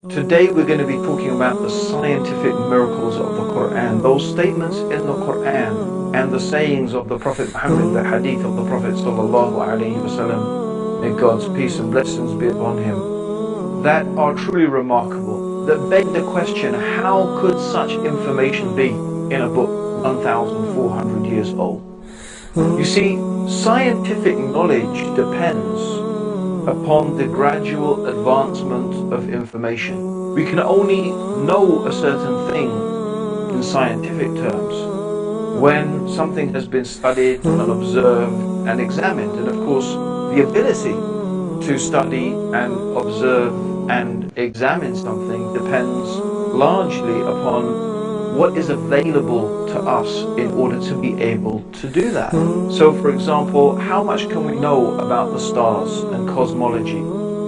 Today we're going to be talking about the scientific miracles of the Quran, those statements in the Quran and the sayings of the Prophet Muhammad, the hadith of the Prophet sallallahu alaihi wasallam, may God's peace and blessings be upon him, that are truly remarkable, that beg the question, how could such information be in a book 1,400 years old? You see, scientific knowledge depends upon the gradual advancement of information. We can only know a certain thing in scientific terms when something has been studied and observed and examined. And of course, the ability to study and observe and examine something depends largely upon what is available to us in order to be able to do that. So for example, how much can we know about the stars and cosmology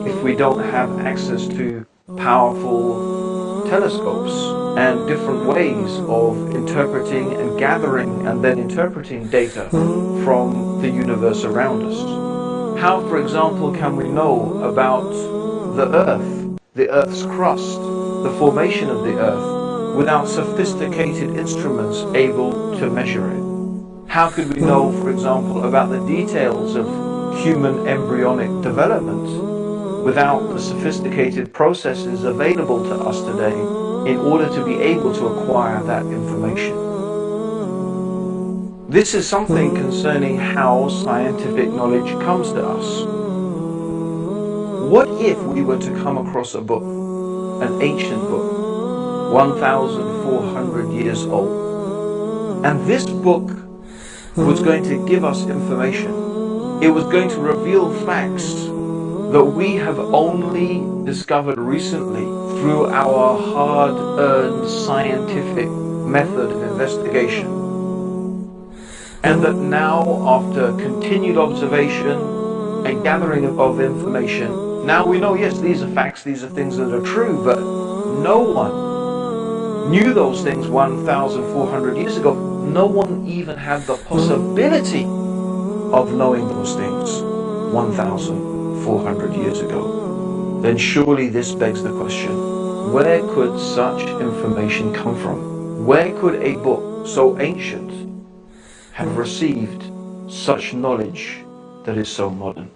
if we don't have access to powerful telescopes and different ways of interpreting and gathering and then interpreting data from the universe around us? How, for example, can we know about the Earth's crust, the formation of the Earth, without sophisticated instruments able to measure it? How could we know, for example, about the details of human embryonic development without the sophisticated processes available to us today in order to be able to acquire that information? This is something concerning how scientific knowledge comes to us. What if we were to come across a book, an ancient book, 1,400 years old, and this book was going to give us information? It was going to reveal facts that we have only discovered recently through our hard-earned scientific method of investigation, and that now, after continued observation and gathering of information, now we know, yes, these are facts, these are things that are true, but no one knew those things 1,400 years ago. No one even had the possibility of knowing those things 1,400 years ago. Then surely this begs the question, where could such information come from? Where could a book so ancient have received such knowledge that is so modern?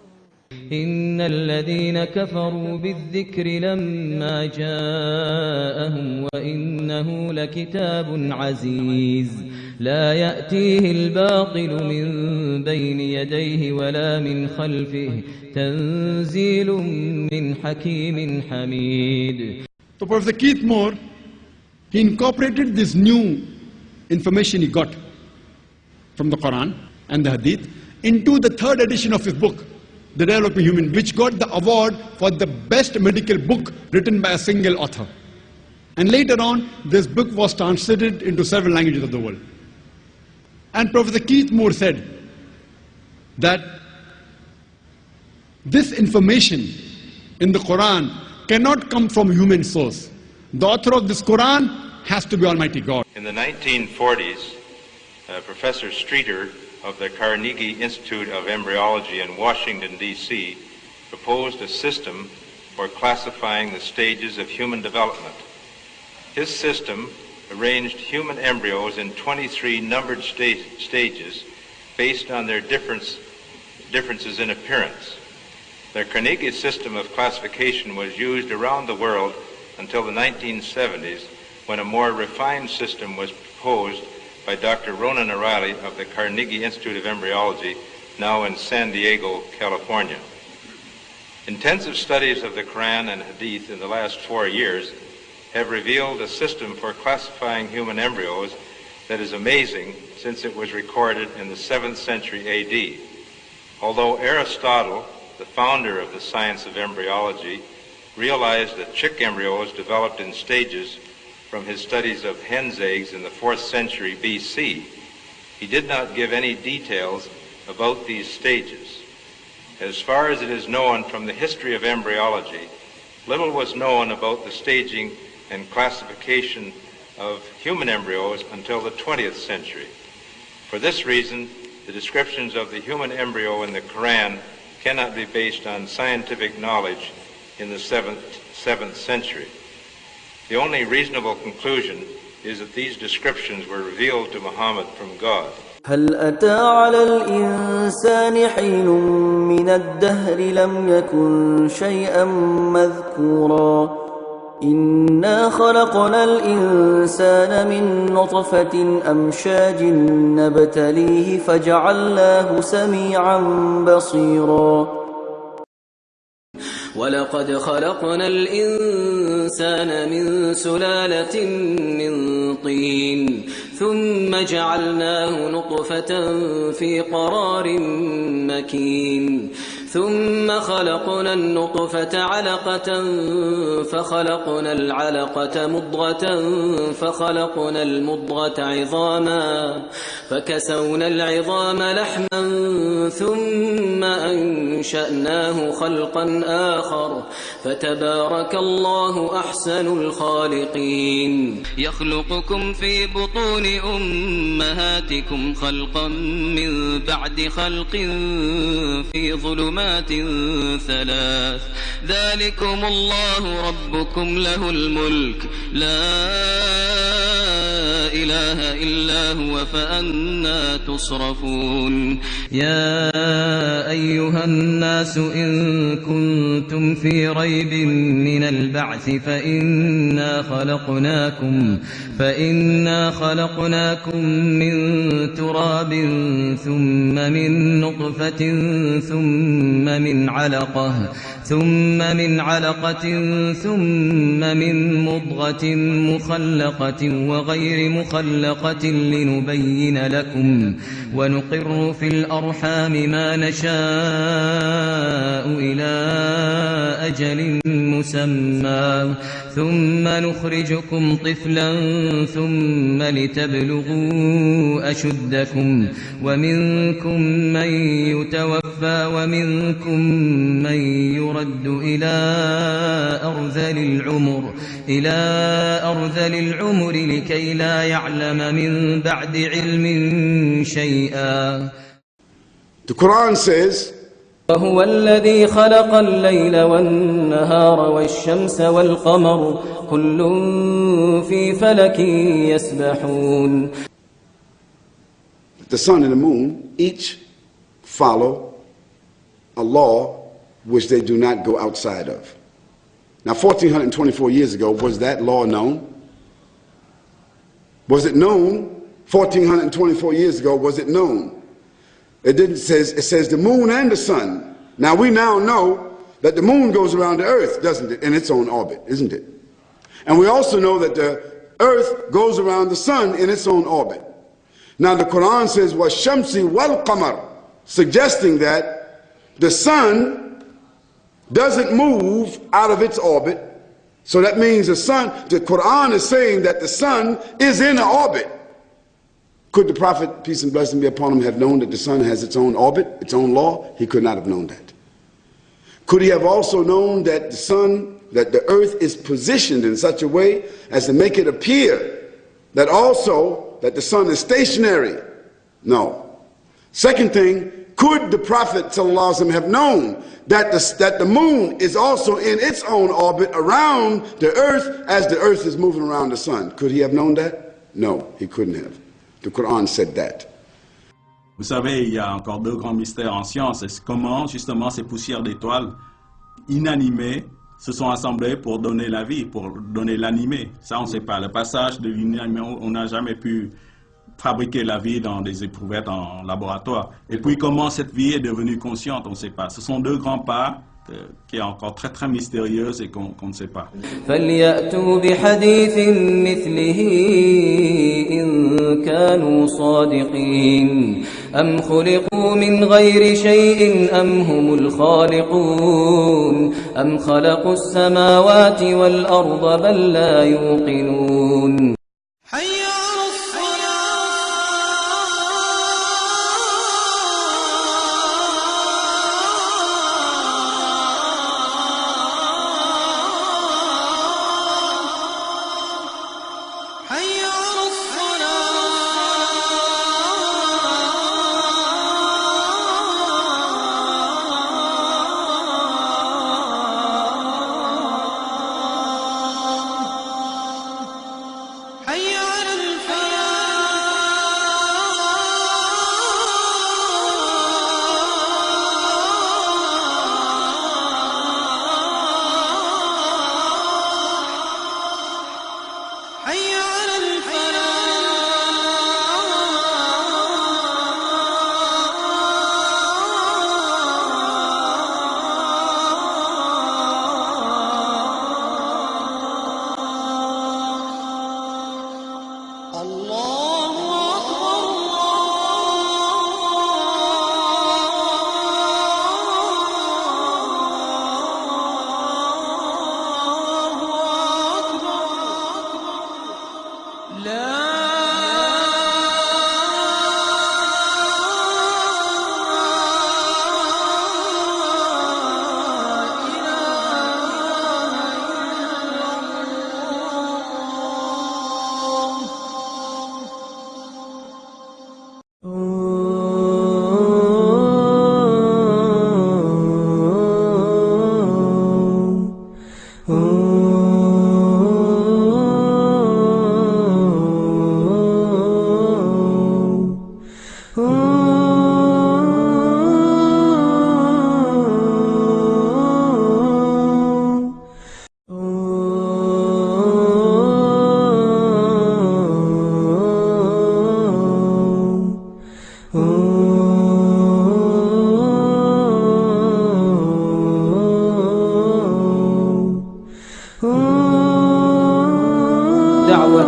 إن الذين كفروا بالذكر لما جاءهم وإنه لكتاب عزيز لا يأتيه الباطل من بين يديه ولا من خلفه تنزيل من حكيم حميد. So Professor Keith Moore, he incorporated this new information he got from the Quran and the Hadith into the third edition of his book, The Developing Human, which got the award for the best medical book written by a single author. And later on, this book was translated into several languages of the world. And Professor Keith Moore said that this information in the Quran cannot come from human source. The author of this Quran has to be Almighty God. In the 1940s, Professor Streeter of the Carnegie Institute of Embryology in Washington, D.C., proposed a system for classifying the stages of human development. His system arranged human embryos in 23 numbered stages based on their differences in appearance. The Carnegie system of classification was used around the world until the 1970s, when a more refined system was proposed by Dr. Ronan O'Reilly of the Carnegie Institute of Embryology, now in San Diego, California. Intensive studies of the Quran and Hadith in the last 4 years have revealed a system for classifying human embryos that is amazing since it was recorded in the 7th century AD. Although Aristotle, the founder of the science of embryology, realized that chick embryos developed in stages from his studies of hen's eggs in the 4th century BC, he did not give any details about these stages. As far as it is known from the history of embryology, little was known about the staging and classification of human embryos until the 20th century. For this reason, the descriptions of the human embryo in the Quran cannot be based on scientific knowledge in the 7th century. The only reasonable conclusion is that these descriptions were revealed to Muhammad from God. هل أتى على الإنسان حين من الدهر لم يكن شيئا مذكورا إنا خلقنا الإنسان من نطفة أمشاج نبتليه فجعلناه سميعا بصيرا ولقد خلقنا الإنسان من سلالة من طين ثم جعلناه نطفة في قرار مكين ثم خلقنا النطفة علقة فخلقنا العلقة مضغة فخلقنا المضغة عظاما فكسونا العظام لحما ثم أنشأناه خلقا آخر فتبارك الله أحسن الخالقين يخلقكم في بطون أمهاتكم خلقا من بعد خلق في ظلمات ثلاث ذلكم الله ربكم له الملك لا إله إلا هو فأنى تصرفون يا أيها الناس إن كنتم في ريب من البعث فإنا خلقناكم من تراب ثم من نطفة ثم من علقة ثم من مضغة مخلقة وغير مخلقة لنبين لكم ونقر في الأرحام ما نشاء إلى أجل مسمى ثم نخرجكم طفلا ثم لتبلغوا أشدكم ومنكم من يتوفى ومنكم من يرد إلى أرذل العمر لكي لا يعلم من بعد علم شيئا. The Quran says, وهو الذي خلق الليل والنهار والشمس والقمر كل في فلك يسبحون. The sun and the moon each follow a law which they do not go outside of. Now 1424 years ago, was that law known? Was it known 1424 years ago? Was it known? It says the moon and the sun. Now we now know that the moon goes around the earth, doesn't it, in its own orbit, isn't it? And we also know that the earth goes around the sun in its own orbit. Now the Quran says, وَالشَّمْسِ وَالْقَمَرِ, suggesting that the sun doesn't move out of its orbit. So that means the Quran is saying that the sun is in an orbit. Could the Prophet, peace and blessing be upon him, have known that the sun has its own orbit, its own law? He could not have known that. Could he have also known that the earth is positioned in such a way as to make it appear that the sun is stationary? No. Second thing, could the Prophet ﷺ have known that the moon is also in its own orbit around the earth as the earth is moving around the sun? Could he have known that? No, he couldn't have. The Quran said that. Vous savez, il y a encore deux grands mystères en science. C'est comment, justement, ces poussières d'étoiles inanimées se sont assemblées pour donner la vie, pour donner l'animé. Ça, on ne sait pas. Le passage de l'inanimé, on n'a jamais pu fabriquer la vie dans des éprouvettes en laboratoire. Et puis comment cette vie est devenue consciente, on ne sait pas. Ce sont deux grands pas qui est encore très très mystérieuse et qu'on ne sait pas. فليأتوا بحديث مثله إن كانوا صادقين أم خلقوا من غير شيء أم هم الخالقون أم خلقوا السماوات والأرض بل لا يوقنون.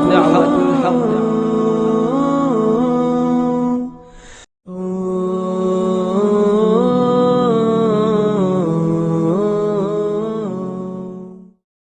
دعوة